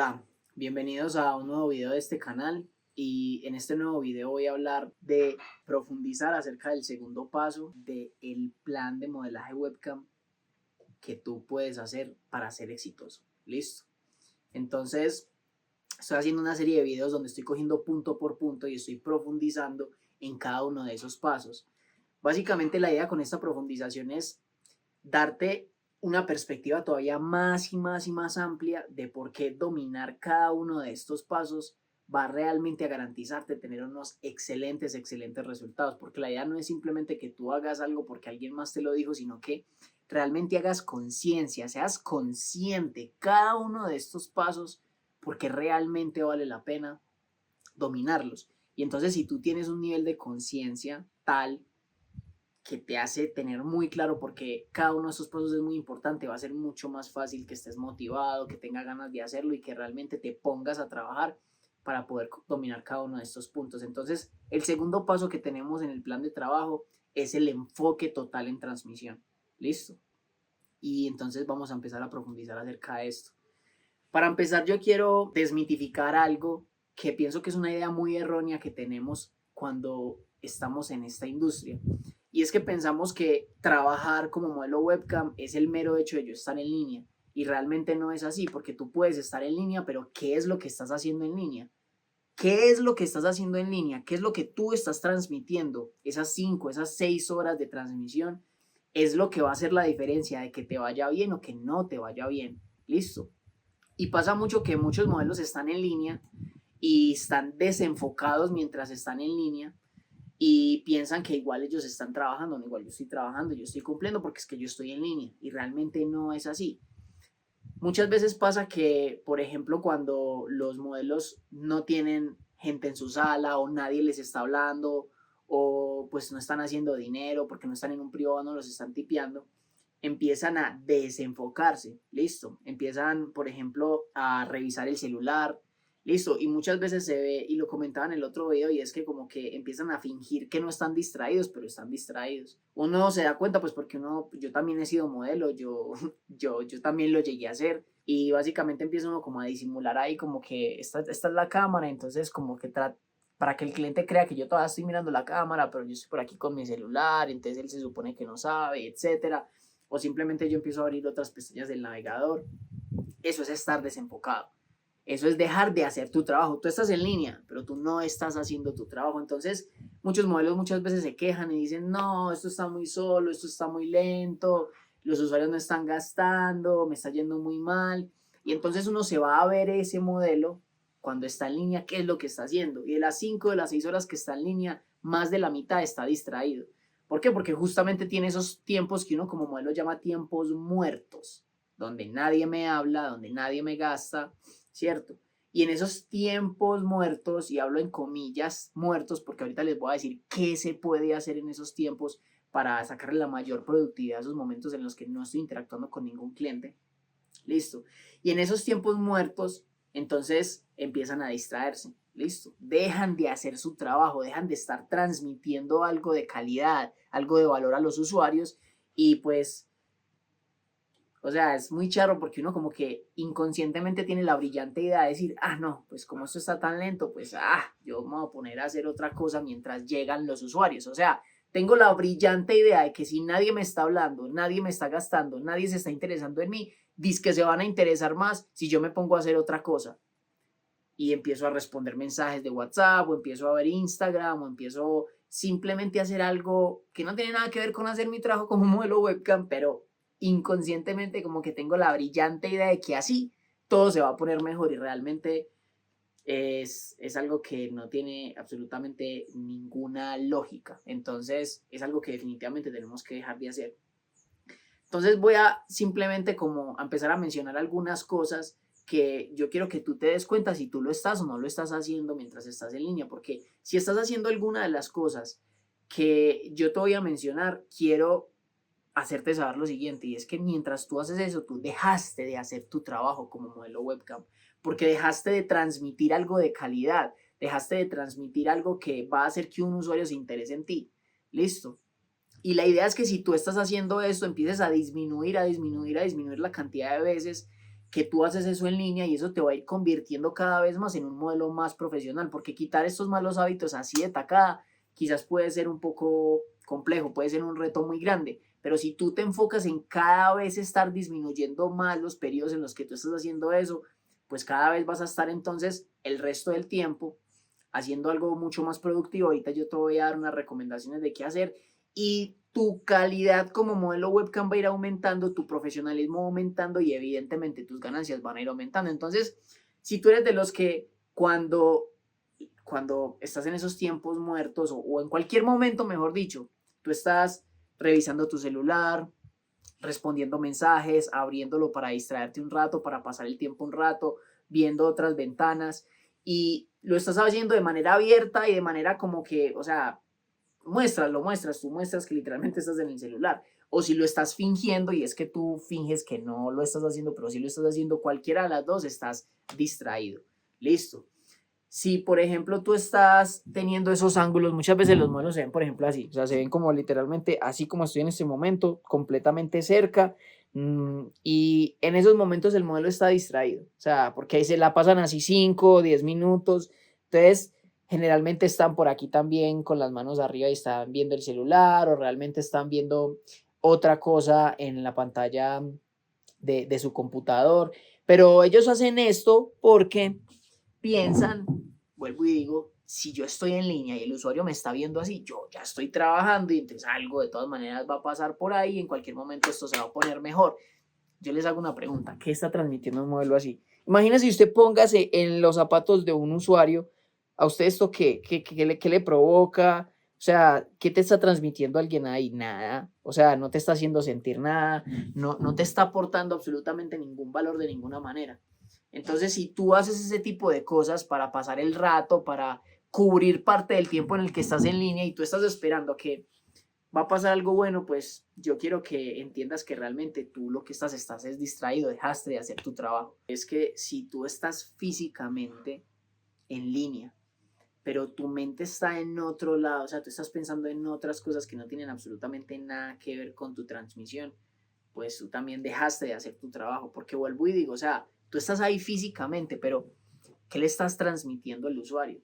Hola, bienvenidos a un nuevo video de este canal y en este nuevo video voy a hablar de profundizar acerca del segundo paso del plan de modelaje webcam que tú puedes hacer para ser exitoso. ¿Listo? Entonces, estoy haciendo una serie de videos donde estoy cogiendo punto por punto y estoy profundizando en cada uno de esos pasos. Básicamente la idea con esta profundización es darte una perspectiva todavía más y más y más amplia de por qué dominar cada uno de estos pasos va realmente a garantizarte tener unos excelentes resultados, porque la idea no es simplemente que tú hagas algo porque alguien más te lo dijo, sino que realmente hagas conciencia, seas consciente cada uno de estos pasos porque realmente vale la pena dominarlos. Y entonces si tú tienes un nivel de conciencia tal que te hace tener muy claro porque cada uno de estos pasos es muy importante, va a ser mucho más fácil que estés motivado, que tengas ganas de hacerlo y que realmente te pongas a trabajar para poder dominar cada uno de estos puntos. Entonces, el segundo paso que tenemos en el plan de trabajo es el enfoque total en transmisión. ¿Listo? Y entonces vamos a empezar a profundizar acerca de esto. Para empezar, yo quiero desmitificar algo que pienso que es una idea muy errónea que tenemos cuando estamos en esta industria. Y es que pensamos que trabajar como modelo webcam es el mero hecho de yo estar en línea. Y realmente no es así, porque tú puedes estar en línea, pero ¿qué es lo que estás haciendo en línea? ¿Qué es lo que estás haciendo en línea? ¿Qué es lo que tú estás transmitiendo? Esas 5, esas 6 horas de transmisión es lo que va a hacer la diferencia de que te vaya bien o que no te vaya bien. Listo. Y pasa mucho que muchos modelos están en línea y están desenfocados mientras están en línea y piensan que igual ellos están trabajando, no, igual yo estoy trabajando, yo estoy cumpliendo porque es que yo estoy en línea y realmente no es así. Muchas veces pasa que, por ejemplo, cuando los modelos no tienen gente en su sala o nadie les está hablando o pues no están haciendo dinero porque no están en un privado, no los están tipeando, empiezan a desenfocarse, listo. Empiezan, por ejemplo, a revisar el celular, listo. Y muchas veces se ve, y lo comentaba en el otro video, y es que como que empiezan a fingir que no están distraídos, pero están distraídos. Uno se da cuenta, pues porque yo también he sido modelo, yo también lo llegué a hacer. Y básicamente empieza uno como a disimular ahí, como que esta es la cámara, entonces como que para que el cliente crea que yo todavía estoy mirando la cámara, pero yo estoy por aquí con mi celular, entonces él se supone que no sabe, etcétera. O simplemente yo empiezo a abrir otras pestañas del navegador. Eso es estar desenfocado. Eso es dejar de hacer tu trabajo. Tú estás en línea, pero tú no estás haciendo tu trabajo. Entonces, muchos modelos muchas veces se quejan y dicen, no, esto está muy solo, esto está muy lento, los usuarios no están gastando, me está yendo muy mal. Y entonces uno se va a ver ese modelo cuando está en línea, qué es lo que está haciendo. Y de las 5 de las 6 horas que está en línea, más de la mitad está distraído. ¿Por qué? Porque justamente tiene esos tiempos que uno como modelo llama tiempos muertos, donde nadie me habla, donde nadie me gasta, ¿cierto? Y en esos tiempos muertos, y hablo en comillas muertos, porque ahorita les voy a decir qué se puede hacer en esos tiempos para sacarle la mayor productividad a esos momentos en los que no estoy interactuando con ningún cliente. Listo. Y en esos tiempos muertos, entonces empiezan a distraerse. Listo. Dejan de hacer su trabajo, dejan de estar transmitiendo algo de calidad, algo de valor a los usuarios y pues, o sea, es muy charro porque uno como que inconscientemente tiene la brillante idea de decir, no, pues como esto está tan lento, pues, yo me voy a poner a hacer otra cosa mientras llegan los usuarios. O sea, tengo la brillante idea de que si nadie me está hablando, nadie me está gastando, nadie se está interesando en mí, dice que se van a interesar más si yo me pongo a hacer otra cosa. Y empiezo a responder mensajes de WhatsApp, o empiezo a ver Instagram, o empiezo simplemente a hacer algo que no tiene nada que ver con hacer mi trabajo como modelo webcam, pero inconscientemente como que tengo la brillante idea de que así todo se va a poner mejor y realmente es algo que no tiene absolutamente ninguna lógica. Entonces es algo que definitivamente tenemos que dejar de hacer. Entonces voy a simplemente como a empezar a mencionar algunas cosas que yo quiero que tú te des cuenta si tú lo estás o no lo estás haciendo mientras estás en línea, porque si estás haciendo alguna de las cosas que yo te voy a mencionar, quiero hacerte saber lo siguiente, y es que mientras tú haces eso, tú dejaste de hacer tu trabajo como modelo webcam, porque dejaste de transmitir algo de calidad, dejaste de transmitir algo que va a hacer que un usuario se interese en ti. Listo. Y la idea es que si tú estás haciendo esto, empieces a disminuir la cantidad de veces que tú haces eso en línea y eso te va a ir convirtiendo cada vez más en un modelo más profesional, porque quitar estos malos hábitos así de tacada quizás puede ser un poco complejo, puede ser un reto muy grande, pero si tú te enfocas en cada vez estar disminuyendo más los periodos en los que tú estás haciendo eso, pues cada vez vas a estar entonces el resto del tiempo haciendo algo mucho más productivo. Ahorita yo te voy a dar unas recomendaciones de qué hacer y tu calidad como modelo webcam va a ir aumentando, tu profesionalismo va aumentando y evidentemente tus ganancias van a ir aumentando. Entonces, si tú eres de los que cuando estás en esos tiempos muertos o en cualquier momento, mejor dicho, tú estás revisando tu celular, respondiendo mensajes, abriéndolo para distraerte un rato, para pasar el tiempo un rato, viendo otras ventanas y lo estás haciendo de manera abierta y de manera como que, o sea, tú muestras que literalmente estás en el celular. O si lo estás fingiendo y es que tú finges que no lo estás haciendo, pero si lo estás haciendo, cualquiera de las dos estás distraído. Listo. Si, por ejemplo, tú estás teniendo esos ángulos, muchas veces los modelos se ven, por ejemplo, así, o sea, se ven como literalmente así como estoy en este momento, completamente cerca, y en esos momentos el modelo está distraído, o sea, porque ahí se la pasan así 5 o 10 minutos, entonces generalmente están por aquí también con las manos arriba y están viendo el celular o realmente están viendo otra cosa en la pantalla de su computador, pero ellos hacen esto porque piensan, vuelvo y digo, si yo estoy en línea y el usuario me está viendo así, yo ya estoy trabajando y entonces algo de todas maneras va a pasar por ahí y en cualquier momento esto se va a poner mejor. Yo les hago una pregunta, ¿qué está transmitiendo un modelo así? Imagínese usted póngase en los zapatos de un usuario, ¿a usted esto qué le provoca? O sea, ¿qué te está transmitiendo alguien ahí? Nada. O sea, no te está haciendo sentir nada, no te está aportando absolutamente ningún valor de ninguna manera. Entonces, si tú haces ese tipo de cosas para pasar el rato, para cubrir parte del tiempo en el que estás en línea y tú estás esperando que va a pasar algo bueno, pues yo quiero que entiendas que realmente tú lo que estás es distraído, dejaste de hacer tu trabajo. Es que si tú estás físicamente en línea, pero tu mente está en otro lado, o sea, tú estás pensando en otras cosas que no tienen absolutamente nada que ver con tu transmisión, pues tú también dejaste de hacer tu trabajo, porque vuelvo y digo, o sea, tú estás ahí físicamente, pero ¿qué le estás transmitiendo al usuario?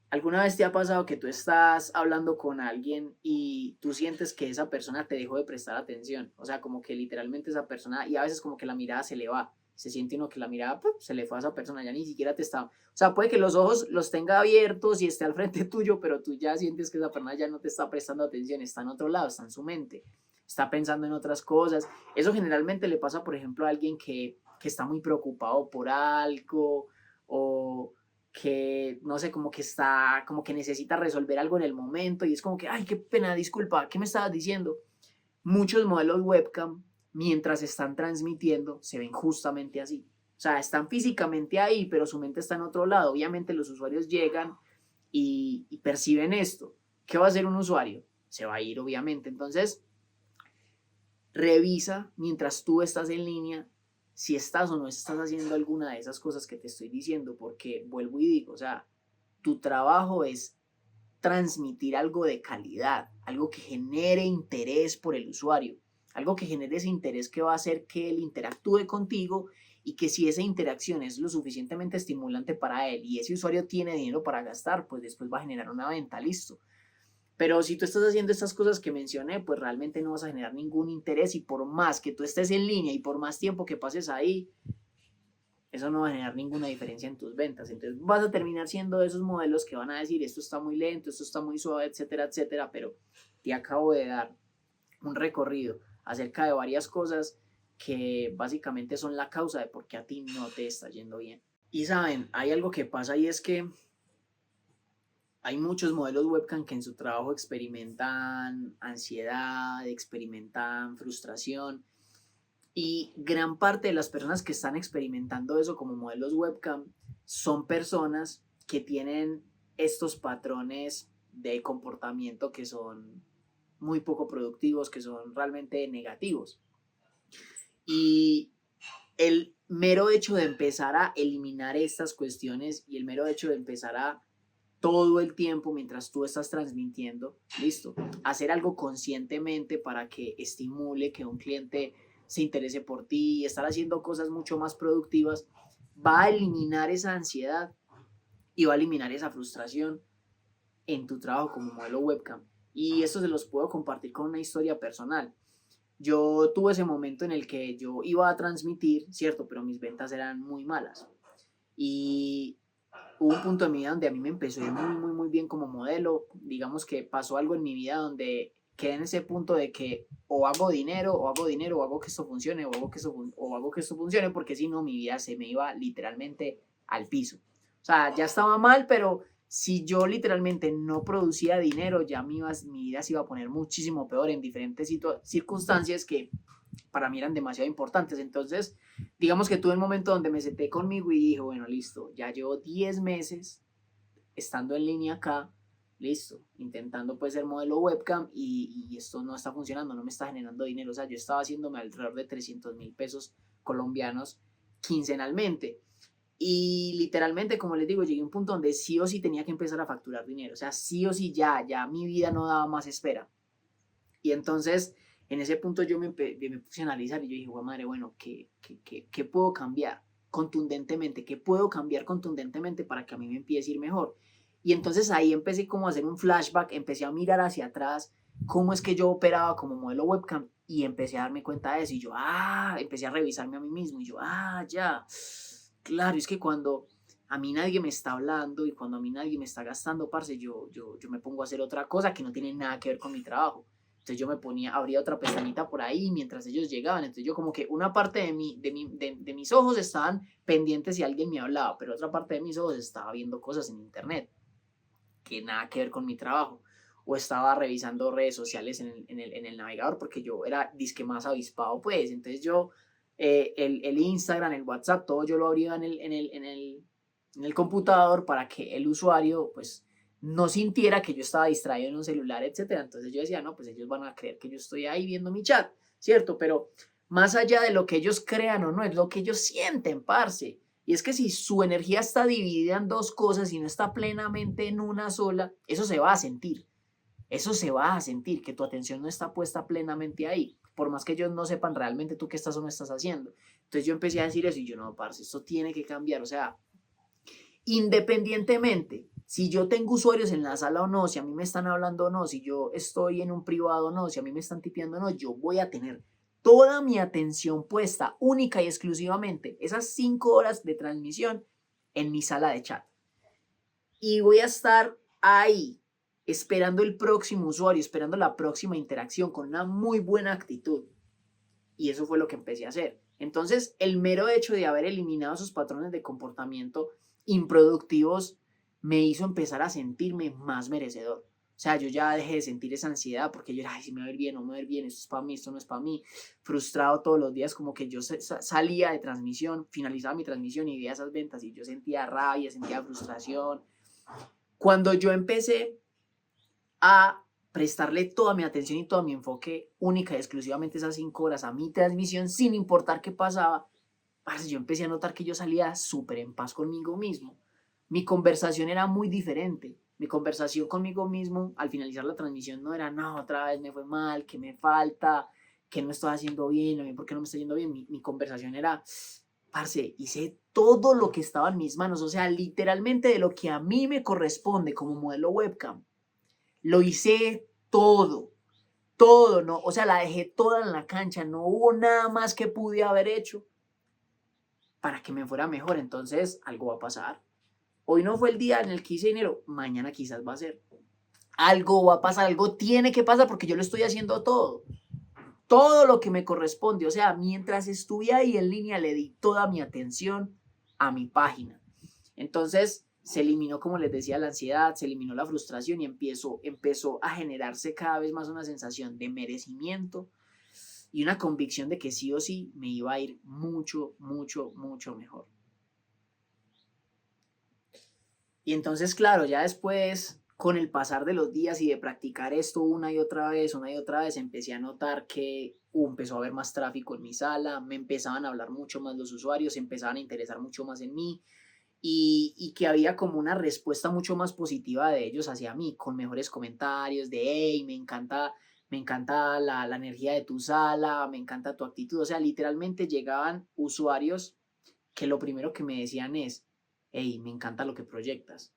¿Alguna vez te ha pasado que tú estás hablando con alguien y tú sientes que esa persona te dejó de prestar atención? O sea, como que literalmente esa persona, y a veces como que la mirada se le va, se siente uno que la mirada se le fue a esa persona, ya ni siquiera te está... O sea, puede que los ojos los tenga abiertos y esté al frente tuyo, pero tú ya sientes que esa persona ya no te está prestando atención, está en otro lado, está en su mente, está pensando en otras cosas. Eso generalmente le pasa, por ejemplo, a alguien que está muy preocupado por algo o que, no sé, como que está, como que necesita resolver algo en el momento y es como que, ay, qué pena, disculpa, ¿qué me estabas diciendo? Muchos modelos webcam, mientras están transmitiendo, se ven justamente así. O sea, están físicamente ahí, pero su mente está en otro lado. Obviamente los usuarios llegan y perciben esto. ¿Qué va a hacer un usuario? Se va a ir, obviamente. Entonces, revisa mientras tú estás en línea si estás o no estás haciendo alguna de esas cosas que te estoy diciendo, porque vuelvo y digo, o sea, tu trabajo es transmitir algo de calidad, algo que genere interés por el usuario, algo que genere ese interés que va a hacer que él interactúe contigo y que si esa interacción es lo suficientemente estimulante para él y ese usuario tiene dinero para gastar, pues después va a generar una venta, listo. Pero si tú estás haciendo estas cosas que mencioné, pues realmente no vas a generar ningún interés y por más que tú estés en línea y por más tiempo que pases ahí, eso no va a generar ninguna diferencia en tus ventas. Entonces vas a terminar siendo de esos modelos que van a decir esto está muy lento, esto está muy suave, etcétera, etcétera, pero te acabo de dar un recorrido acerca de varias cosas que básicamente son la causa de por qué a ti no te está yendo bien. Y saben, hay algo que pasa y es que hay muchos modelos webcam que en su trabajo experimentan ansiedad, experimentan frustración y gran parte de las personas que están experimentando eso como modelos webcam son personas que tienen estos patrones de comportamiento que son muy poco productivos, que son realmente negativos. Y el mero hecho de empezar a eliminar estas cuestiones y el mero hecho de empezar a todo el tiempo mientras tú estás transmitiendo, listo, hacer algo conscientemente para que estimule que un cliente se interese por ti, estar haciendo cosas mucho más productivas, va a eliminar esa ansiedad y va a eliminar esa frustración en tu trabajo como modelo webcam. Y esto se los puedo compartir con una historia personal. Yo tuve ese momento en el que yo iba a transmitir, cierto, pero mis ventas eran muy malas. Y hubo un punto en mi vida donde a mí me empezó a ir muy bien como modelo. Digamos que pasó algo en mi vida donde quedé en ese punto de que o hago dinero, o hago dinero, o hago que esto funcione, o hago que esto funcione, porque si no, mi vida se me iba literalmente al piso. O sea, ya estaba mal, pero si yo literalmente no producía dinero, ya mi vida se iba a poner muchísimo peor en diferentes circunstancias que para mí eran demasiado importantes. Entonces, digamos que tuve un momento donde me senté conmigo y dije, bueno, listo, ya llevo 10 meses estando en línea acá, listo, intentando pues ser modelo webcam y esto no está funcionando, no me está generando dinero. O sea, yo estaba haciéndome alrededor de 300.000 pesos colombianos quincenalmente. Y literalmente, como les digo, llegué a un punto donde sí o sí tenía que empezar a facturar dinero. O sea, sí o sí ya mi vida no daba más espera. Y entonces, en ese punto yo me puse a analizar y yo dije, madre, bueno, ¿qué puedo cambiar contundentemente? ¿Qué puedo cambiar contundentemente para que a mí me empiece a ir mejor? Y entonces ahí empecé como a hacer un flashback, empecé a mirar hacia atrás cómo es que yo operaba como modelo webcam y empecé a darme cuenta de eso y yo, empecé a revisarme a mí mismo y yo, ya, claro, es que cuando a mí nadie me está hablando y cuando a mí nadie me está gastando, parce, yo me pongo a hacer otra cosa que no tiene nada que ver con mi trabajo. Entonces yo me ponía, abría otra pestañita por ahí mientras ellos llegaban. Entonces yo como que una parte de mis ojos estaban pendientes si alguien me hablaba, pero otra parte de mis ojos estaba viendo cosas en internet que nada que ver con mi trabajo. O estaba revisando redes sociales en el navegador porque yo era disque más avispado, pues. Entonces yo, el Instagram, el WhatsApp, todo yo lo abría en el computador para que el usuario, pues, no sintiera que yo estaba distraído en un celular, etcétera. Entonces yo decía, no, pues ellos van a creer que yo estoy ahí viendo mi chat, ¿cierto? Pero más allá de lo que ellos crean o no, es lo que ellos sienten, parce. Y es que si su energía está dividida en dos cosas y no está plenamente en una sola, eso se va a sentir. Eso se va a sentir, que tu atención no está puesta plenamente ahí. Por más que ellos no sepan realmente tú qué estás o no estás haciendo. Entonces yo empecé a decir eso y yo, no, parce, esto tiene que cambiar. O sea, independientemente, si yo tengo usuarios en la sala o no, si a mí me están hablando o no, si yo estoy en un privado o no, si a mí me están tipeando o no, yo voy a tener toda mi atención puesta única y exclusivamente esas 5 horas de transmisión en mi sala de chat. Y voy a estar ahí esperando el próximo usuario, esperando la próxima interacción con una muy buena actitud. Y eso fue lo que empecé a hacer. Entonces, el mero hecho de haber eliminado esos patrones de comportamiento improductivos me hizo empezar a sentirme más merecedor. O sea, yo ya dejé de sentir esa ansiedad porque yo era, ay, si me va a ir bien o no me va a ir bien, esto es para mí, esto no es para mí. Frustrado todos los días, como que yo salía de transmisión, finalizaba mi transmisión y veía esas ventas y yo sentía rabia, sentía frustración. Cuando yo empecé a prestarle toda mi atención y todo mi enfoque única y exclusivamente esas 5 horas a mi transmisión, sin importar qué pasaba, yo empecé a notar que yo salía súper en paz conmigo mismo. Mi conversación era muy diferente. Mi conversación conmigo mismo al finalizar la transmisión no era, no, otra vez me fue mal, que me falta, que no estoy haciendo bien, ¿por qué no me está yendo bien? Mi conversación era, parce, hice todo lo que estaba en mis manos, o sea, literalmente de lo que a mí me corresponde como modelo webcam. Lo hice todo, ¿no? O sea, la dejé toda en la cancha, no hubo nada más que pude haber hecho para que me fuera mejor. Entonces, algo va a pasar. Hoy no fue el día en el que hice dinero, mañana quizás va a ser. Algo va a pasar, algo tiene que pasar porque yo lo estoy haciendo todo lo que me corresponde. O sea, mientras estuve ahí en línea, le di toda mi atención a mi página. Entonces, se eliminó, como les decía, la ansiedad, se eliminó la frustración y empezó a generarse cada vez más una sensación de merecimiento y una convicción de que sí o sí me iba a ir mucho mejor. Y entonces, claro, ya después, con el pasar de los días y de practicar esto una y otra vez, empecé a notar que empezó a haber más tráfico en mi sala, me empezaban a hablar mucho más los usuarios, se empezaban a interesar mucho más en mí. Y que había como una respuesta mucho más positiva de ellos hacia mí, con mejores comentarios, de hey, me encanta la energía de tu sala, me encanta tu actitud. O sea, literalmente llegaban usuarios que lo primero que me decían es, hey, me encanta lo que proyectas.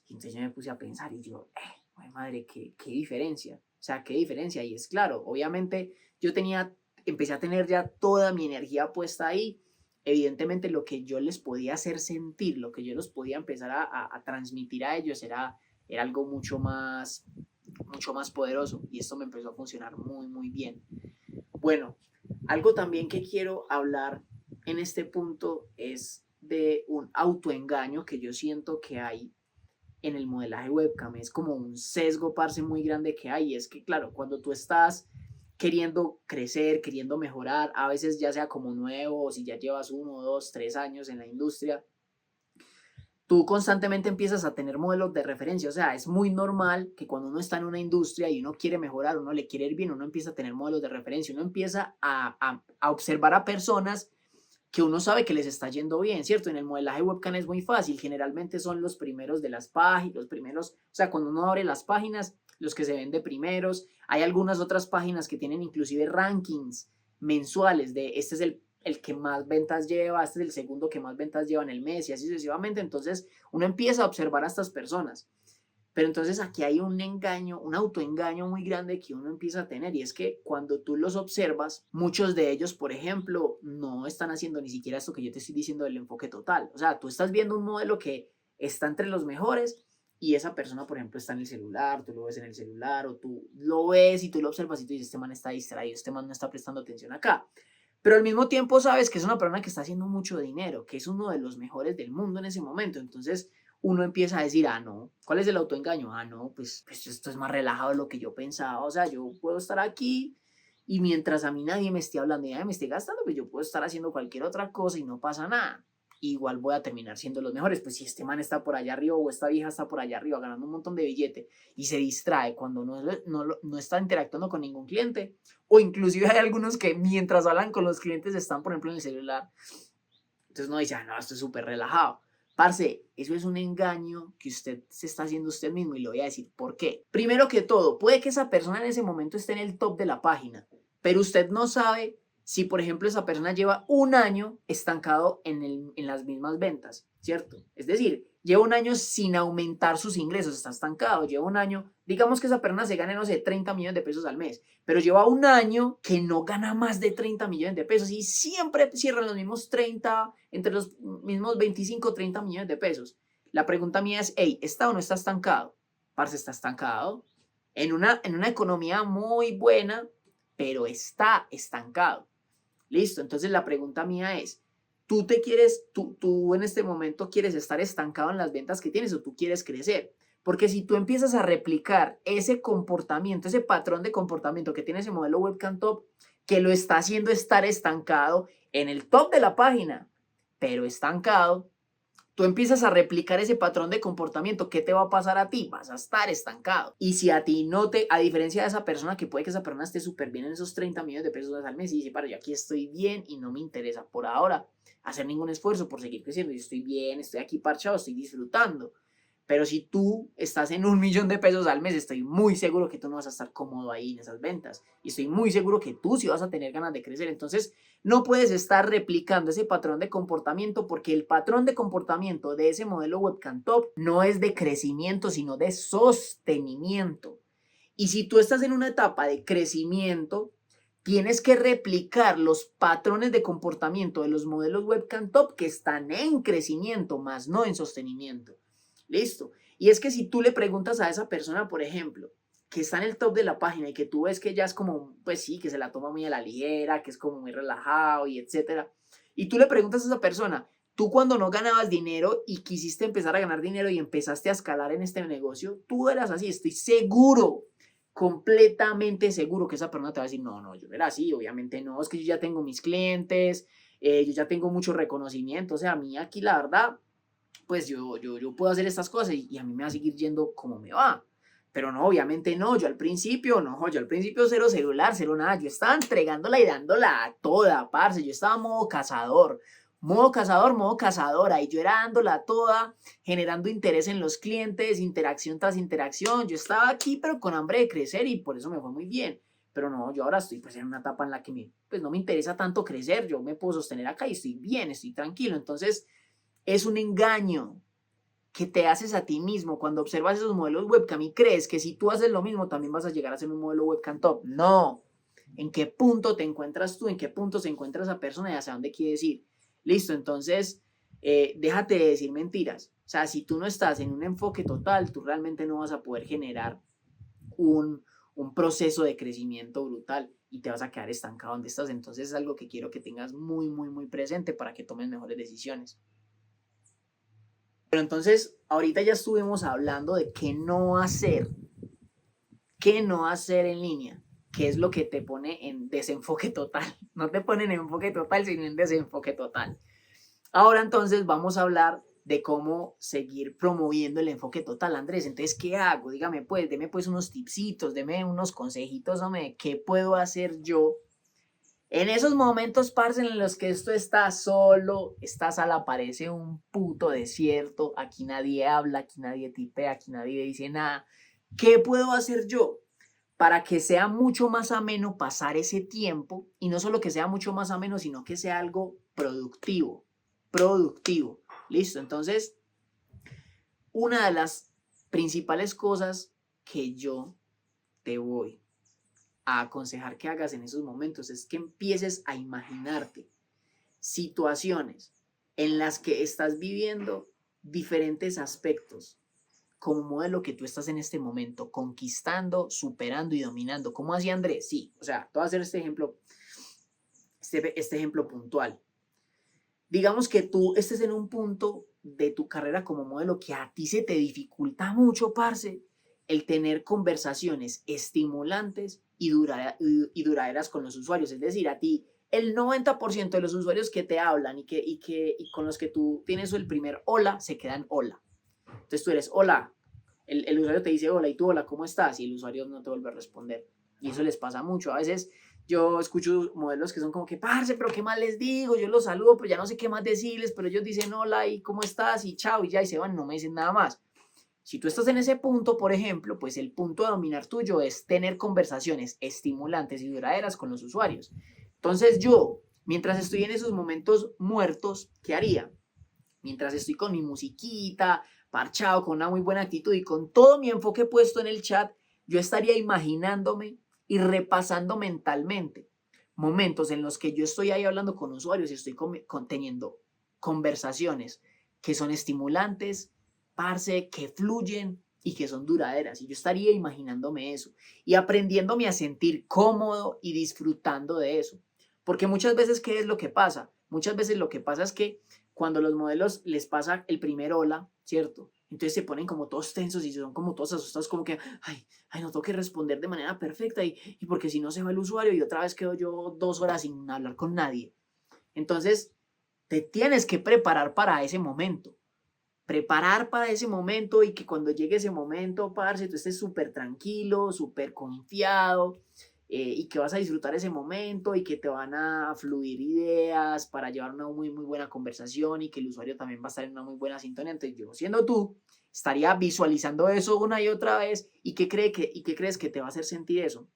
Y entonces yo me puse a pensar y yo, ay madre, qué diferencia. O sea, qué diferencia. Y es claro, obviamente yo empecé a tener ya toda mi energía puesta ahí. Evidentemente lo que yo les podía hacer sentir, lo que yo los podía empezar a transmitir a ellos era algo mucho más poderoso. Y esto me empezó a funcionar muy, muy bien. Bueno, algo también que quiero hablar en este punto es de un autoengaño que yo siento que hay en el modelaje webcam. Es como un sesgo, parce, muy grande que hay. Y es que, claro, cuando tú estás queriendo crecer, queriendo mejorar, a veces ya sea como nuevo o si ya llevas 1, 2, 3 años en la industria, tú constantemente empiezas a tener modelos de referencia. O sea, es muy normal que cuando uno está en una industria y uno quiere mejorar, uno le quiere ir bien, uno empieza a tener modelos de referencia, uno empieza a observar a personas que uno sabe que les está yendo bien, ¿cierto? En el modelaje webcam es muy fácil, generalmente son los primeros de las páginas, los primeros, o sea, cuando uno abre las páginas, los que se ven de primeros, hay algunas otras páginas que tienen inclusive rankings mensuales de este es el que más ventas lleva, este es el segundo que más ventas lleva en el mes y así sucesivamente. Entonces uno empieza a observar a estas personas. Pero entonces aquí hay un engaño, un autoengaño muy grande que uno empieza a tener y es que cuando tú los observas, muchos de ellos, por ejemplo, no están haciendo ni siquiera esto que yo te estoy diciendo del enfoque total. O sea, tú estás viendo un modelo que está entre los mejores y esa persona, por ejemplo, está en el celular, tú lo ves en el celular o tú lo ves y tú lo observas y tú dices, este man está distraído, este man no está prestando atención acá. Pero al mismo tiempo sabes que es una persona que está haciendo mucho dinero, que es uno de los mejores del mundo en ese momento. Entonces uno empieza a decir, ah, no, ¿cuál es el autoengaño? Ah, no, pues esto es más relajado de lo que yo pensaba. O sea, yo puedo estar aquí y mientras a mí nadie me esté hablando y nadie me esté gastando, pues yo puedo estar haciendo cualquier otra cosa y no pasa nada. Igual voy a terminar siendo los mejores. Pues si este man está por allá arriba o esta vieja está por allá arriba ganando un montón de billete y se distrae cuando no está interactuando con ningún cliente, o inclusive hay algunos que mientras hablan con los clientes están, por ejemplo, en el celular. Entonces uno dice, ah, no, esto es súper relajado. Parce, eso es un engaño que usted se está haciendo usted mismo y le voy a decir por qué. Primero que todo, puede que esa persona en ese momento esté en el top de la página, pero usted no sabe si, por ejemplo, esa persona lleva un año estancado en las mismas ventas, ¿cierto? Es decir, lleva un año sin aumentar sus ingresos, está estancado, lleva un año, digamos que esa persona se gane, no sé, 30 millones de pesos al mes, pero lleva un año que no gana más de 30 millones de pesos y siempre cierran los mismos 30, entre los mismos 25, 30 millones de pesos. La pregunta mía es, hey, ¿está o no está estancado? Parce, está estancado en una economía muy buena, pero está estancado. Listo, entonces la pregunta mía es, tú en este momento quieres estar estancado en las ventas que tienes o tú quieres crecer? Porque si tú empiezas a replicar ese comportamiento, ese patrón de comportamiento que tiene ese modelo webcam top, que lo está haciendo estar estancado en el top de la página, pero estancado, tú empiezas a replicar ese patrón de comportamiento, ¿qué te va a pasar a ti? Vas a estar estancado. Y si a ti no te, a diferencia de esa persona, que puede que esa persona esté súper bien en esos 30 millones de pesos al mes y dice, para, yo aquí estoy bien y no me interesa por ahora hacer ningún esfuerzo por seguir creciendo, yo estoy bien, estoy aquí parchado, estoy disfrutando. Pero si tú estás en 1 millón de pesos al mes, estoy muy seguro que tú no vas a estar cómodo ahí en esas ventas. Y estoy muy seguro que tú sí vas a tener ganas de crecer. Entonces, no puedes estar replicando ese patrón de comportamiento porque el patrón de comportamiento de ese modelo webcam top no es de crecimiento, sino de sostenimiento. Y si tú estás en una etapa de crecimiento, tienes que replicar los patrones de comportamiento de los modelos webcam top que están en crecimiento, más no en sostenimiento. Listo. Y es que si tú le preguntas a esa persona, por ejemplo, que está en el top de la página y que tú ves que ya es como, pues sí, que se la toma muy a la ligera, que es como muy relajado y etcétera. Y tú le preguntas a esa persona, tú cuando no ganabas dinero y quisiste empezar a ganar dinero y empezaste a escalar en este negocio, tú eras así, estoy seguro, completamente seguro que esa persona te va a decir, no, yo era así, obviamente no, es que yo ya tengo mis clientes, yo ya tengo mucho reconocimiento, o sea, a mí aquí la verdad pues yo puedo hacer estas cosas y a mí me va a seguir yendo como me va. Pero no, obviamente no, yo al principio cero celular, cero nada, yo estaba entregándola y dándola a toda, parce, yo estaba modo cazador, modo cazador, modo cazadora. Y yo era dándola toda, generando interés en los clientes, interacción tras interacción. Yo estaba aquí, pero con hambre de crecer y por eso me fue muy bien. Pero no, yo ahora estoy pues en una etapa en la que pues no me interesa tanto crecer. Yo me puedo sostener acá y estoy bien, estoy tranquilo. Entonces es un engaño que te haces a ti mismo cuando observas esos modelos webcam y crees que si tú haces lo mismo también vas a llegar a ser un modelo webcam top. No. ¿En qué punto te encuentras tú? ¿En qué punto se encuentra esa persona y hacia dónde quieres ir? Listo, entonces déjate de decir mentiras. O sea, si tú no estás en un enfoque total, tú realmente no vas a poder generar un proceso de crecimiento brutal y te vas a quedar estancado donde estás. Entonces es algo que quiero que tengas muy, muy, muy presente para que tomes mejores decisiones. Pero entonces, ahorita ya estuvimos hablando de qué no hacer en línea, qué es lo que te pone en desenfoque total. No te pone en enfoque total, sino en desenfoque total. Ahora entonces vamos a hablar de cómo seguir promoviendo el enfoque total, Andrés. Entonces, ¿qué hago? Dígame pues, deme pues unos tipsitos, deme unos consejitos, hombre, ¿qué puedo hacer yo en esos momentos, parce, en los que esto está solo, esta sala parece un puto desierto, aquí nadie habla, aquí nadie tipea, aquí nadie dice nada? ¿Qué puedo hacer yo para que sea mucho más ameno pasar ese tiempo? Y no solo que sea mucho más ameno, sino que sea algo productivo. Productivo. Listo. Entonces, una de las principales cosas que yo te voy a aconsejar que hagas en esos momentos es que empieces a imaginarte situaciones en las que estás viviendo diferentes aspectos como modelo que tú estás en este momento, conquistando, superando y dominando. ¿Cómo hacía Andrés? Sí, o sea, te voy a hacer este ejemplo, este ejemplo puntual. Digamos que tú estés en un punto de tu carrera como modelo que a ti se te dificulta mucho, parce, el tener conversaciones estimulantes y duraderas con los usuarios. Es decir, a ti el 90% de los usuarios que te hablan y con los que tú tienes el primer hola, se quedan hola. Entonces tú eres hola, el usuario te dice hola y tú hola, ¿cómo estás? Y el usuario no te vuelve a responder. Y eso les pasa mucho. A veces yo escucho modelos que son como que, parce, pero ¿qué más les digo? Yo los saludo, pero ya no sé qué más decirles, pero ellos dicen hola y ¿cómo estás? Y chao, y ya, y se van, no me dicen nada más. Si tú estás en ese punto, por ejemplo, pues el punto de dominar tuyo es tener conversaciones estimulantes y duraderas con los usuarios. Entonces yo, mientras estoy en esos momentos muertos, ¿qué haría? Mientras estoy con mi musiquita, parchado, con una muy buena actitud y con todo mi enfoque puesto en el chat, yo estaría imaginándome y repasando mentalmente momentos en los que yo estoy ahí hablando con usuarios y estoy teniendo conversaciones que son estimulantes, parce, que fluyen y que son duraderas. Y yo estaría imaginándome eso y aprendiéndome a sentir cómodo y disfrutando de eso. Porque muchas veces, ¿qué es lo que pasa? Muchas veces lo que pasa es que cuando los modelos les pasa el primer hola, ¿cierto? Entonces se ponen como todos tensos y son como todos asustados, como que, ay, no tengo que responder de manera perfecta y porque si no se va el usuario y otra vez quedo yo 2 horas sin hablar con nadie. Entonces, te tienes que preparar para ese momento. Preparar para ese momento y que cuando llegue ese momento, parce, tú estés súper tranquilo, súper confiado, y que vas a disfrutar ese momento y que te van a fluir ideas para llevar una muy, muy buena conversación y que el usuario también va a estar en una muy buena sintonía. Entonces yo, siendo tú, estaría visualizando eso una y otra vez y ¿qué crees que te va a hacer sentir eso?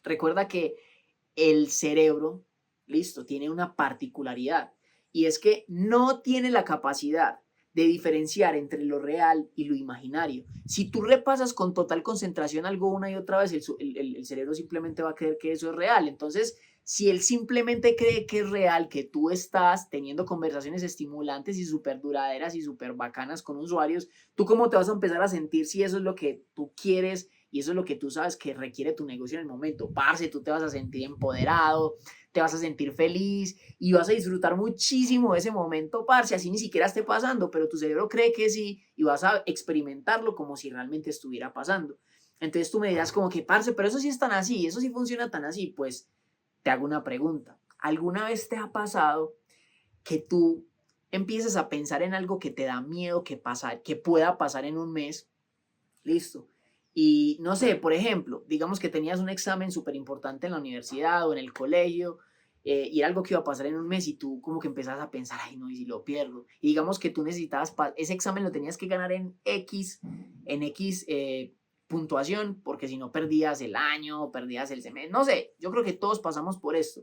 Recuerda que el cerebro, listo, tiene una particularidad y es que no tiene la capacidad de diferenciar entre lo real y lo imaginario. Si tú repasas con total concentración algo una y otra vez, el cerebro simplemente va a creer que eso es real. Entonces, si él simplemente cree que es real, que tú estás teniendo conversaciones estimulantes y súper duraderas y súper bacanas con usuarios, ¿tú cómo te vas a empezar a sentir si eso es lo que tú quieres y eso es lo que tú sabes que requiere tu negocio en el momento? Parce, tú te vas a sentir empoderado, te vas a sentir feliz y vas a disfrutar muchísimo de ese momento, parce, así ni siquiera esté pasando, pero tu cerebro cree que sí y vas a experimentarlo como si realmente estuviera pasando. Entonces tú me dirás como que, parce, pero eso sí es tan así, eso sí funciona tan así. Pues te hago una pregunta. ¿Alguna vez te ha pasado que tú empieces a pensar en algo que te da miedo que pueda pasar en un mes? Listo. Y no sé, por ejemplo, digamos que tenías un examen súper importante en la universidad o en el colegio y era algo que iba a pasar en un mes y tú como que empezabas a pensar, ay no, y si lo pierdo. Y digamos que tú necesitabas, ese examen lo tenías que ganar en X puntuación, porque si no perdías el año, perdías el semestre, no sé, yo creo que todos pasamos por esto.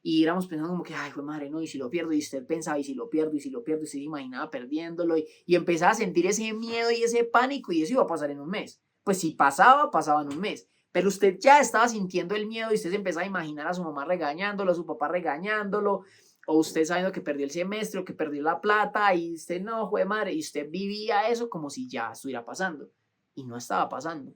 Y íbamos pensando como que, ay, fue madre, no, y si lo pierdo, y usted pensaba, y si lo pierdo, y si lo pierdo, y se imaginaba perdiéndolo, y empezaba a sentir ese miedo y ese pánico, y eso iba a pasar en un mes. Pues si pasaba, pasaba en un mes. Pero usted ya estaba sintiendo el miedo y usted se empezaba a imaginar a su mamá regañándolo, a su papá regañándolo, o usted sabiendo que perdió el semestre o que perdió la plata y usted no, jue madre, y usted vivía eso como si ya estuviera pasando y no estaba pasando.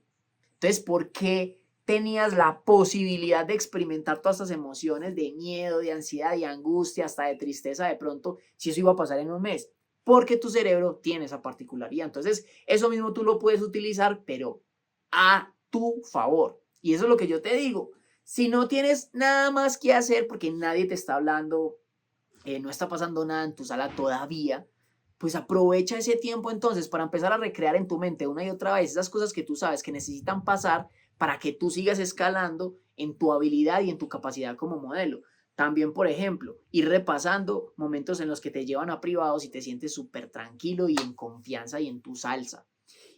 Entonces, ¿por qué tenías la posibilidad de experimentar todas estas emociones de miedo, de ansiedad, de angustia, hasta de tristeza de pronto, si eso iba a pasar en un mes? Porque tu cerebro tiene esa particularidad. Entonces, eso mismo tú lo puedes utilizar, pero a tu favor. Y eso es lo que yo te digo. Si no tienes nada más que hacer porque nadie te está hablando, no está pasando nada en tu sala todavía, pues aprovecha ese tiempo entonces para empezar a recrear en tu mente una y otra vez esas cosas que tú sabes que necesitan pasar para que tú sigas escalando en tu habilidad y en tu capacidad como modelo. También, por ejemplo, ir repasando momentos en los que te llevan a privados y te sientes súper tranquilo y en confianza y en tu salsa.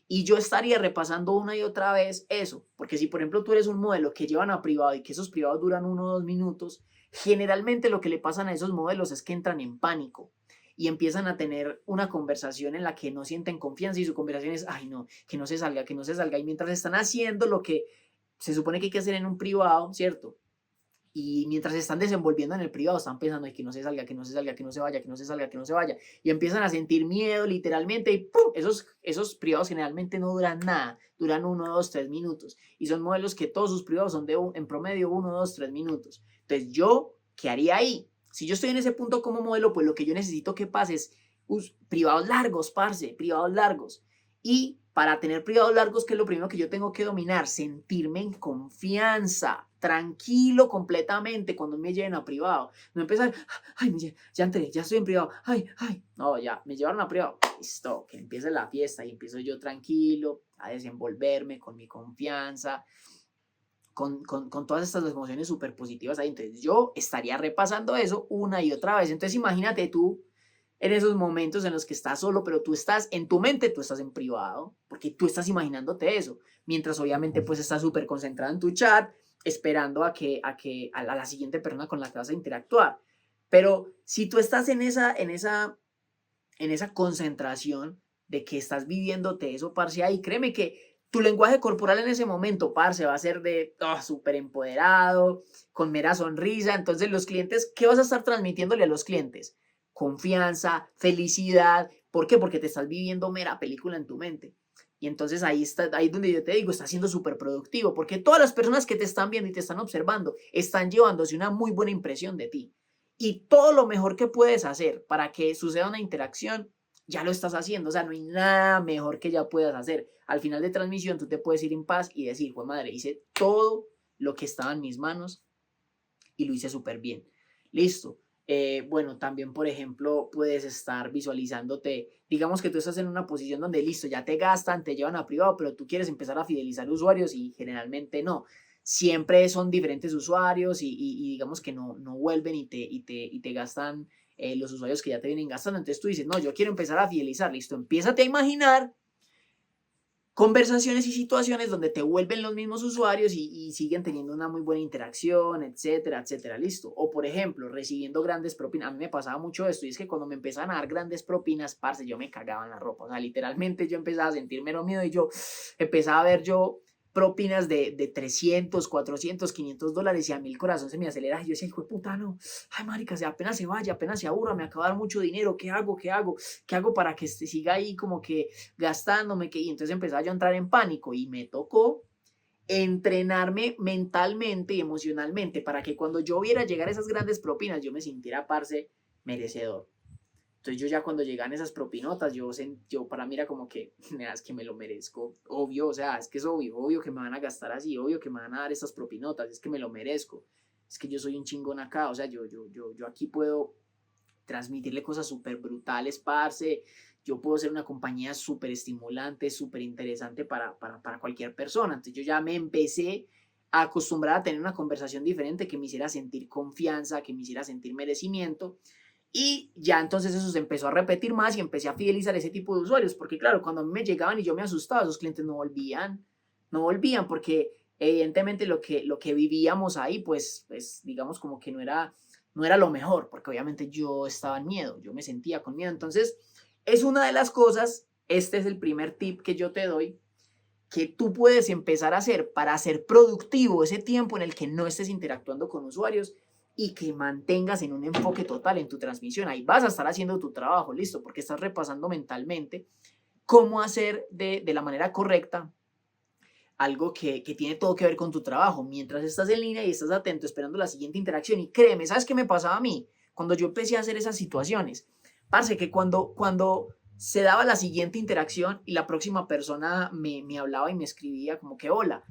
Y yo estaría repasando una y otra vez eso, porque si por ejemplo tú eres un modelo que llevan a privado y que esos privados duran 1 o 2 minutos, generalmente lo que le pasan a esos modelos es que entran en pánico y empiezan a tener una conversación en la que no sienten confianza y su conversación es, ay no, que no se salga, que no se salga. Y mientras están haciendo lo que se supone que hay que hacer en un privado, ¿cierto? Y mientras se están desenvolviendo en el privado, están pensando, que no se salga, que no se salga, que no se vaya, que no se salga, que no se vaya. Y empiezan a sentir miedo literalmente y ¡pum! Esos privados generalmente no duran nada, duran 1, 2, 3 minutos. Y son modelos que todos sus privados son en promedio 1, 2, 3 minutos. Entonces, ¿yo qué haría ahí? Si yo estoy en ese punto como modelo, pues lo que yo necesito que pase es privados largos, parce, privados largos. Y para tener privados largos, ¿qué es lo primero que yo tengo que dominar? Sentirme en confianza, tranquilo completamente cuando me lleven a privado. No empezar, ay, ya entré, ya estoy en privado, ay, ay. No, ya, me llevaron a privado. Listo, que empiece la fiesta y empiezo yo tranquilo a desenvolverme con mi confianza, con todas estas emociones súper positivas ahí. Entonces yo estaría repasando eso una y otra vez. Entonces imagínate tú en esos momentos en los que estás solo, pero tú estás en tu mente, tú estás en privado, porque tú estás imaginándote eso, mientras obviamente pues estás súper concentrado en tu chat, esperando a la siguiente persona con la que vas a interactuar. Pero si tú estás en esa concentración de que estás viviéndote eso, parce, ahí créeme que tu lenguaje corporal en ese momento, parce, va a ser de súper empoderado, con mera sonrisa. Entonces los clientes, ¿qué vas a estar transmitiéndole a los clientes? Confianza, felicidad. ¿Por qué? Porque te estás viviendo mera película en tu mente. Y entonces ahí está, ahí donde yo te digo, está siendo súper productivo, porque todas las personas que te están viendo y te están observando están llevándose una muy buena impresión de ti. Y todo lo mejor que puedes hacer para que suceda una interacción, ya lo estás haciendo. O sea, no hay nada mejor que ya puedas hacer. Al final de transmisión, tú te puedes ir en paz y decir, pues madre, hice todo lo que estaba en mis manos y lo hice súper bien. Listo. Bueno, también, por ejemplo, puedes estar visualizándote, digamos que tú estás en una posición donde listo, ya te gastan, te llevan a privado, pero tú quieres empezar a fidelizar usuarios y generalmente no. Siempre son diferentes usuarios y digamos que no vuelven y te gastan los usuarios que ya te vienen gastando. Entonces tú dices, no, yo quiero empezar a fidelizar, listo, empiézate a imaginar conversaciones y situaciones donde te vuelven los mismos usuarios y siguen teniendo una muy buena interacción, etcétera, etcétera, listo. O por ejemplo, recibiendo grandes propinas. A mí me pasaba mucho esto y es que cuando me empezaban a dar grandes propinas, parce, yo me cagaba en la ropa. O sea, literalmente yo empezaba a sentirme lo miedo y yo empezaba a ver yo propinas de 300, 400, 500 dólares y a 1000 corazón se me acelera. Y yo decía, hijo de puta, no. Ay, marica, apenas se vaya, apenas se aburra, me acaba de dar mucho dinero. ¿Qué hago? ¿Qué hago? ¿Qué hago para que siga ahí como que gastándome? Y entonces empezaba yo a entrar en pánico y me tocó entrenarme mentalmente y emocionalmente para que cuando yo viera llegar esas grandes propinas yo me sintiera, parce, merecedor. Entonces yo ya cuando llegan esas propinotas, yo para mí era como que, es que me lo merezco, obvio, o sea, es que es obvio que me van a gastar así, obvio que me van a dar estas propinotas, es que me lo merezco, es que yo soy un chingón acá, o sea, yo aquí puedo transmitirle cosas súper brutales, parce, yo puedo ser una compañía súper estimulante, súper interesante para cualquier persona. Entonces yo ya me empecé a acostumbrar a tener una conversación diferente que me hiciera sentir confianza, que me hiciera sentir merecimiento. Y ya entonces eso se empezó a repetir más y empecé a fidelizar ese tipo de usuarios, porque claro, cuando a mí me llegaban y yo me asustaba, esos clientes no volvían porque evidentemente lo que vivíamos ahí, pues digamos como que no era lo mejor, porque obviamente yo estaba en miedo, yo me sentía con miedo. Entonces, es una de las cosas, este es el primer tip que yo te doy, que tú puedes empezar a hacer para hacer productivo ese tiempo en el que no estés interactuando con usuarios y que mantengas en un enfoque total en tu transmisión. Ahí vas a estar haciendo tu trabajo, listo, porque estás repasando mentalmente cómo hacer de la manera correcta algo que tiene todo que ver con tu trabajo, mientras estás en línea y estás atento esperando la siguiente interacción. Y créeme, ¿sabes qué me pasaba a mí? Cuando yo empecé a hacer esas situaciones, parce, que cuando se daba la siguiente interacción y la próxima persona me hablaba y me escribía como que hola,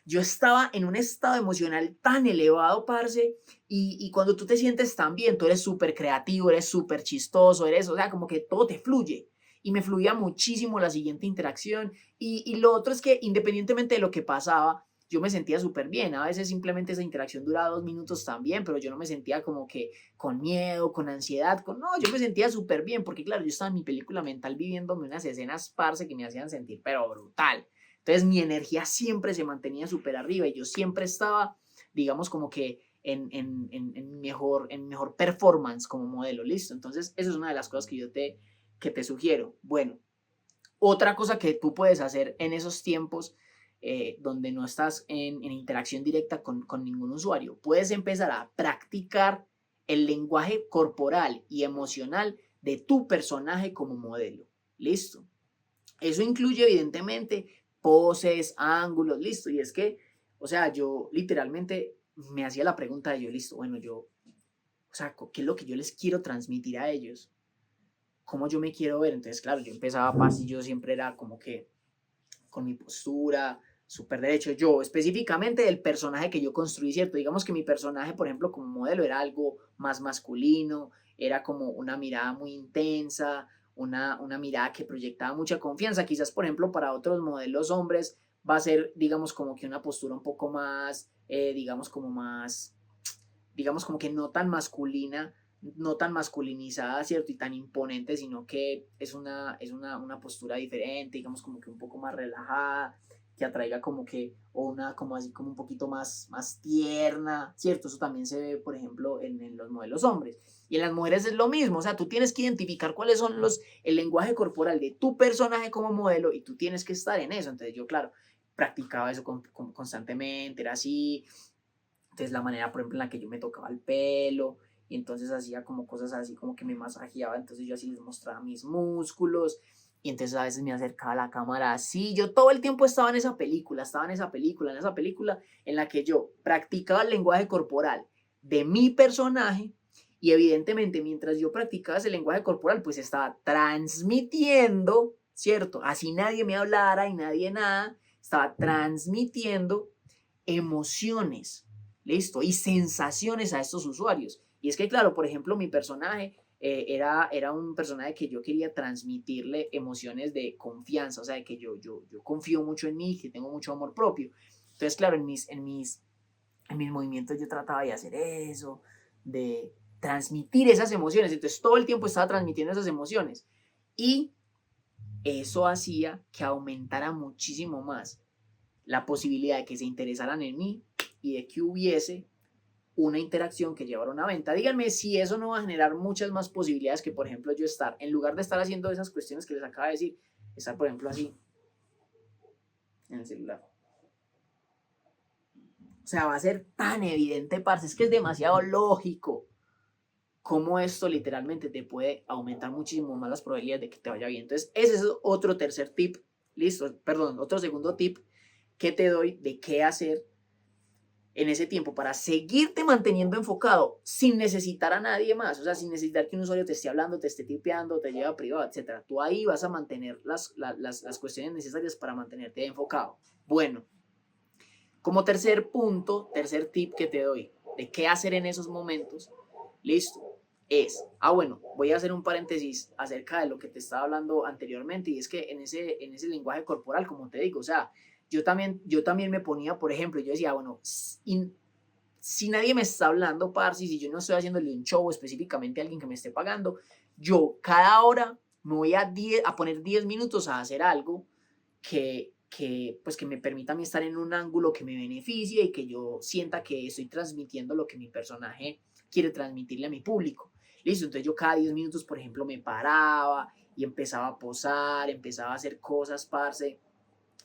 yo estaba en un estado emocional tan elevado, parce, y cuando tú te sientes tan bien, tú eres súper creativo, eres súper chistoso, o sea, como que todo te fluye. Y me fluía muchísimo la siguiente interacción. Y lo otro es que independientemente de lo que pasaba, yo me sentía súper bien. A veces simplemente esa interacción duraba 2 minutos también, pero yo no me sentía como que con miedo, con ansiedad, no, yo me sentía súper bien, porque claro, yo estaba en mi película mental viviéndome unas escenas, parce, que me hacían sentir, pero brutal. Entonces mi energía siempre se mantenía súper arriba y yo siempre estaba, digamos, como que en mejor performance como modelo, listo. Entonces, eso es una de las cosas que te sugiero. Bueno, otra cosa que tú puedes hacer en esos tiempos donde no estás en interacción directa con ningún usuario, puedes empezar a practicar el lenguaje corporal y emocional de tu personaje como modelo. Listo. Eso incluye evidentemente poses, ángulos, listo. Y es que, o sea, yo literalmente me hacía la pregunta de yo, listo, bueno, o sea, ¿qué es lo que yo les quiero transmitir a ellos? ¿Cómo yo me quiero ver? Entonces, claro, yo empezaba paz y yo siempre era como que con mi postura, súper derecho. Yo, específicamente del personaje que yo construí, ¿cierto? Digamos que mi personaje, por ejemplo, como modelo, era algo más masculino, era como una mirada muy intensa, una mirada que proyectaba mucha confianza. Quizás, por ejemplo, para otros modelos hombres va a ser, digamos, como que una postura un poco más, digamos, como que no tan masculina, no tan masculinizada, ¿cierto? Y tan imponente, sino que es una postura diferente, digamos, como que un poco más relajada, que atraiga como que, o una como así como un poquito más tierna, ¿cierto? Eso también se ve, por ejemplo, en los modelos hombres. Y en las mujeres es lo mismo, o sea, tú tienes que identificar cuáles son el lenguaje corporal de tu personaje como modelo y tú tienes que estar en eso. Entonces yo, claro, practicaba eso constantemente, era así. Entonces la manera, por ejemplo, en la que yo me tocaba el pelo, y entonces hacía como cosas así, como que me masajeaba, entonces yo así les mostraba mis músculos, y entonces a veces me acercaba a la cámara así, yo todo el tiempo estaba en esa película en la que yo practicaba el lenguaje corporal de mi personaje, y evidentemente mientras yo practicaba ese lenguaje corporal, pues estaba transmitiendo, ¿cierto? Así nadie me hablara y nadie nada, estaba transmitiendo emociones, listo, y sensaciones a estos usuarios. Y es que, claro, por ejemplo, mi personaje era un personaje que yo quería transmitirle emociones de confianza, o sea, de que yo confío mucho en mí, que tengo mucho amor propio. Entonces, claro, en mis movimientos yo trataba de hacer eso, de transmitir esas emociones. Entonces, todo el tiempo estaba transmitiendo esas emociones. Y eso hacía que aumentara muchísimo más la posibilidad de que se interesaran en mí y de que hubiese una interacción que llevara a una venta. Díganme si eso no va a generar muchas más posibilidades que, por ejemplo, yo en lugar de estar haciendo esas cuestiones que les acabo de decir, estar, por ejemplo, así en el celular. O sea, va a ser tan evidente, parce, es que es demasiado lógico cómo esto literalmente te puede aumentar muchísimo más las probabilidades de que te vaya bien. Entonces, ese es otro tercer tip, listo, perdón, otro segundo tip que te doy de qué hacer en ese tiempo para seguirte manteniendo enfocado sin necesitar a nadie más, o sea, sin necesitar que un usuario te esté hablando, te esté tipeando, te lleve a privado, etcétera. Tú ahí vas a mantener las cuestiones necesarias para mantenerte enfocado. Bueno, como tercer punto, tercer tip que te doy de qué hacer en esos momentos, listo, bueno, voy a hacer un paréntesis acerca de lo que te estaba hablando anteriormente, y es que en ese lenguaje corporal, como te digo, o sea, yo también me ponía, por ejemplo, yo decía, bueno, si nadie me está hablando, parce, si yo no estoy haciéndole un show específicamente a alguien que me esté pagando, yo cada hora me voy a poner 10 minutos a hacer algo pues que me permita a mí estar en un ángulo que me beneficie y que yo sienta que estoy transmitiendo lo que mi personaje quiere transmitirle a mi público. Listo, entonces yo cada 10 minutos, por ejemplo, me paraba y empezaba a posar, empezaba a hacer cosas, parce,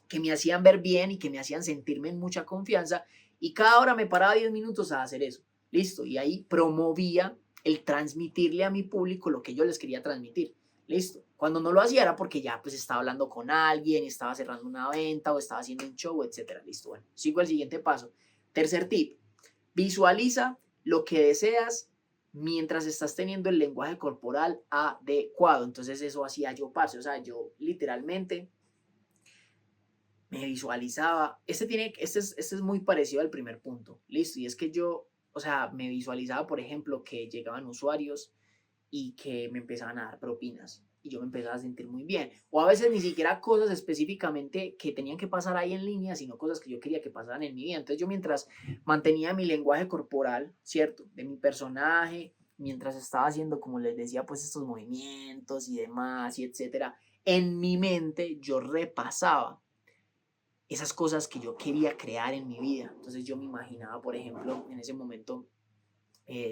que me hacían ver bien y que me hacían sentirme en mucha confianza, y cada hora me paraba 10 minutos a hacer eso. Listo, y ahí promovía el transmitirle a mi público lo que yo les quería transmitir. Listo. Cuando no lo hacía era porque ya pues estaba hablando con alguien, estaba cerrando una venta o estaba haciendo un show, etcétera. Listo, bueno, sigo el siguiente paso. Tercer tip, visualiza lo que deseas mientras estás teniendo el lenguaje corporal adecuado. Entonces eso hacía yo, parce, o sea, yo literalmente me visualizaba. Este es muy parecido al primer punto, listo, y es que yo, o sea, me visualizaba, por ejemplo, que llegaban usuarios y que me empezaban a dar propinas y yo me empezaba a sentir muy bien. O a veces ni siquiera cosas específicamente que tenían que pasar ahí en línea, sino cosas que yo quería que pasaran en mi vida. Entonces yo, mientras mantenía mi lenguaje corporal, ¿cierto? De mi personaje, mientras estaba haciendo, como les decía, pues estos movimientos y demás, y etcétera, en mi mente yo repasaba esas cosas que yo quería crear en mi vida. Entonces yo me imaginaba, por ejemplo, en ese momento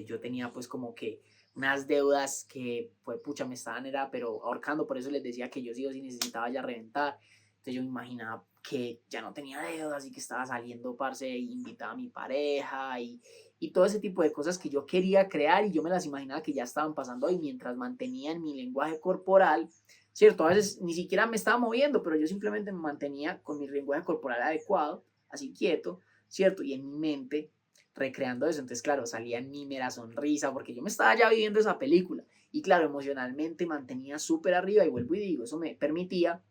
yo tenía pues como que unas deudas que pues pucha me estaban pero ahorcando, por eso les decía que yo sí o sí necesitaba ya reventar. Entonces yo me imaginaba que ya no tenía deudas y que estaba saliendo, parce, y invitaba a mi pareja y todo ese tipo de cosas que yo quería crear, y yo me las imaginaba que ya estaban pasando ahí mientras mantenía en mi lenguaje corporal, ¿cierto? A veces ni siquiera me estaba moviendo, pero yo simplemente me mantenía con mi lenguaje corporal adecuado, así quieto, ¿cierto? Y en mi mente recreando eso. Entonces, claro, salía en mí mera sonrisa porque yo me estaba ya viviendo esa película. Y claro, emocionalmente mantenía súper arriba, y vuelvo y digo, eso me permitía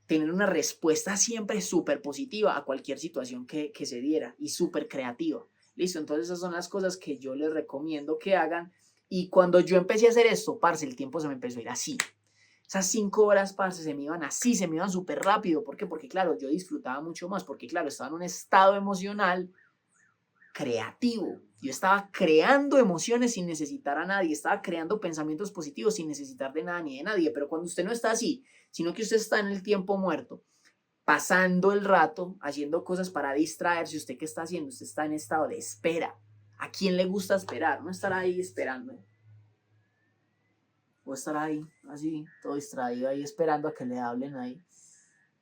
tener una respuesta siempre súper positiva a cualquier situación que se diera, y súper creativa. Listo, entonces esas son las cosas que yo les recomiendo que hagan. Y cuando yo empecé a hacer esto, parce, el tiempo se me empezó a ir así. Esas 5 horas, parce, se me iban así, se me iban súper rápido. ¿Por qué? Porque claro, yo disfrutaba mucho más, porque claro, estaba en un estado emocional creativo. Yo estaba creando emociones sin necesitar a nadie, estaba creando pensamientos positivos sin necesitar de nada ni de nadie. Pero cuando usted no está así, sino que usted está en el tiempo muerto, pasando el rato, haciendo cosas para distraerse, ¿usted qué está haciendo? Usted está en estado de espera. ¿A quién le gusta esperar? No estar ahí esperando. O estar ahí, así, todo distraído ahí, esperando a que le hablen ahí,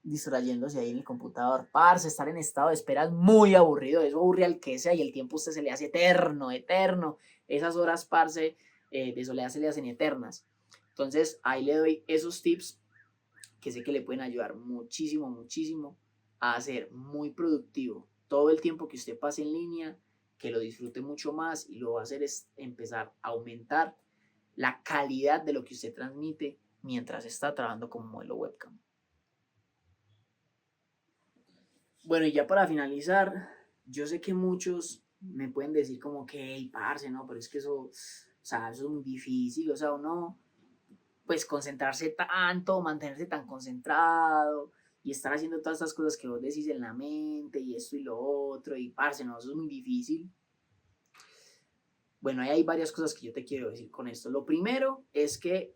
distrayéndose ahí en el computador. Parce, estar en estado de espera es muy aburrido, eso aburre al que sea, y el tiempo a usted se le hace eterno, eterno. Esas horas, parce, de soledad se le hacen eternas. Entonces, ahí le doy esos tips que sé que le pueden ayudar muchísimo, muchísimo a ser muy productivo. Todo el tiempo que usted pase en línea, que lo disfrute mucho más, y lo va a hacer es empezar a aumentar la calidad de lo que usted transmite mientras está trabajando como modelo webcam. Bueno, y ya para finalizar, yo sé que muchos me pueden decir como que, hey, parce, no, pero es que eso, o sea, eso es muy difícil, o sea, uno, pues concentrarse tanto, mantenerse tan concentrado y estar haciendo todas estas cosas que vos decís en la mente y esto y lo otro, y parce, no, eso es muy difícil. Bueno, ahí hay varias cosas que yo te quiero decir con esto. Lo primero es que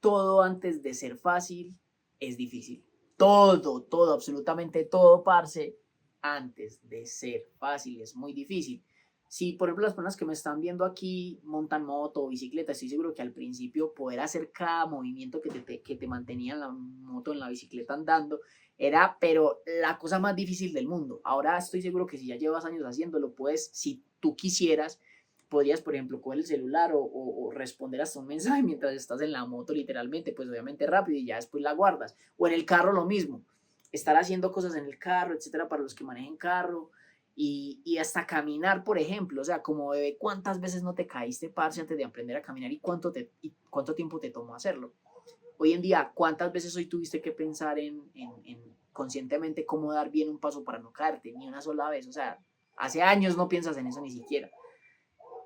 todo antes de ser fácil es difícil. Todo, absolutamente todo, parce, antes de ser fácil es muy difícil. Si, por ejemplo, las personas que me están viendo aquí montan moto o bicicleta, estoy seguro que al principio poder hacer cada movimiento que te mantenía en la moto, en la bicicleta andando, era, pero la cosa más difícil del mundo. Ahora estoy seguro que si ya llevas años haciéndolo, puedes, si tú quisieras, podrías, por ejemplo, coger el celular o responder hasta un mensaje mientras estás en la moto, literalmente, pues obviamente rápido, y ya después la guardas. O en el carro lo mismo, estar haciendo cosas en el carro, etcétera, para los que manejen carro, y hasta caminar, por ejemplo. O sea, como bebé, ¿cuántas veces no te caíste, parce, antes de aprender a caminar, y cuánto tiempo te tomó hacerlo? Hoy en día, ¿cuántas veces hoy tuviste que pensar en conscientemente cómo dar bien un paso para no caerte? Ni una sola vez. O sea, hace años no piensas en eso ni siquiera.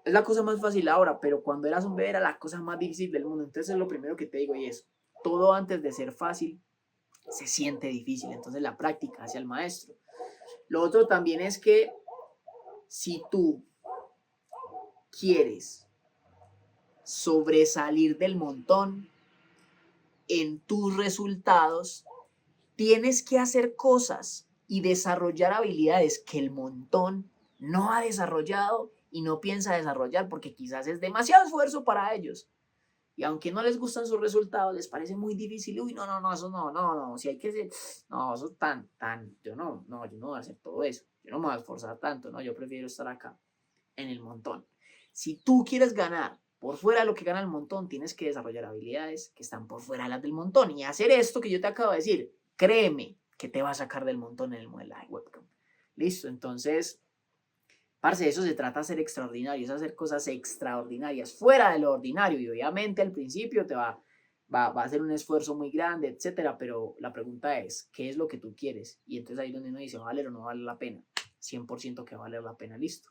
Es la cosa más fácil ahora, pero cuando eras un bebé era la cosa más difícil del mundo. Entonces es lo primero que te digo, y es, todo antes de ser fácil se siente difícil. Entonces la práctica hacia el maestro. Lo otro también es que si tú quieres sobresalir del montón en tus resultados, tienes que hacer cosas y desarrollar habilidades que el montón no ha desarrollado y no piensa desarrollar porque quizás es demasiado esfuerzo para ellos. Y aunque no les gustan sus resultados, les parece muy difícil. Uy, no, eso no, si hay que ser, no, eso yo no voy a hacer todo eso. Yo no me voy a esforzar tanto, no, yo prefiero estar acá, en el montón. Si tú quieres ganar por fuera de lo que gana el montón, tienes que desarrollar habilidades que están por fuera de las del montón. Y hacer esto que yo te acabo de decir, créeme que te va a sacar del montón en el modelaje webcam. Listo, entonces, parce, eso se trata de ser extraordinario, es hacer cosas extraordinarias, fuera de lo ordinario. Y obviamente al principio te va a ser un esfuerzo muy grande, etcétera. Pero la pregunta es, ¿qué es lo que tú quieres? Y entonces ahí es donde uno dice, ¿va a valer o no vale la pena? 100% que va a valer la pena, listo.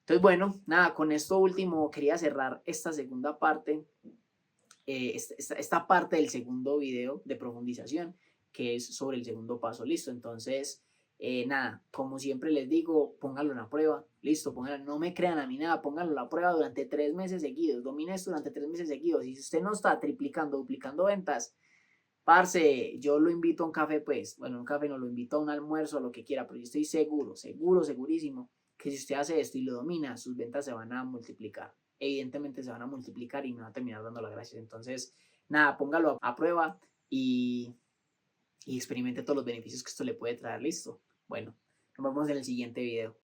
Entonces, bueno, nada, con esto último quería cerrar esta segunda parte, esta parte del segundo video de profundización, que es sobre el segundo paso, listo. Entonces, nada, como siempre les digo, pónganlo en la prueba, listo, pónganlo, no me crean a mí nada, pónganlo en la prueba durante 3 meses seguidos, domine esto durante 3 meses seguidos. Y si usted no está triplicando, duplicando ventas, parce, yo lo invito a un café, pues, bueno, un café no, lo invito a un almuerzo, a lo que quiera, pero yo estoy segurísimo que si usted hace esto y lo domina, sus ventas se van a multiplicar. Evidentemente se van a multiplicar y me va a terminar dando las gracias. Entonces, nada, póngalo a prueba y experimente todos los beneficios que esto le puede traer. Listo. Bueno, nos vemos en el siguiente video.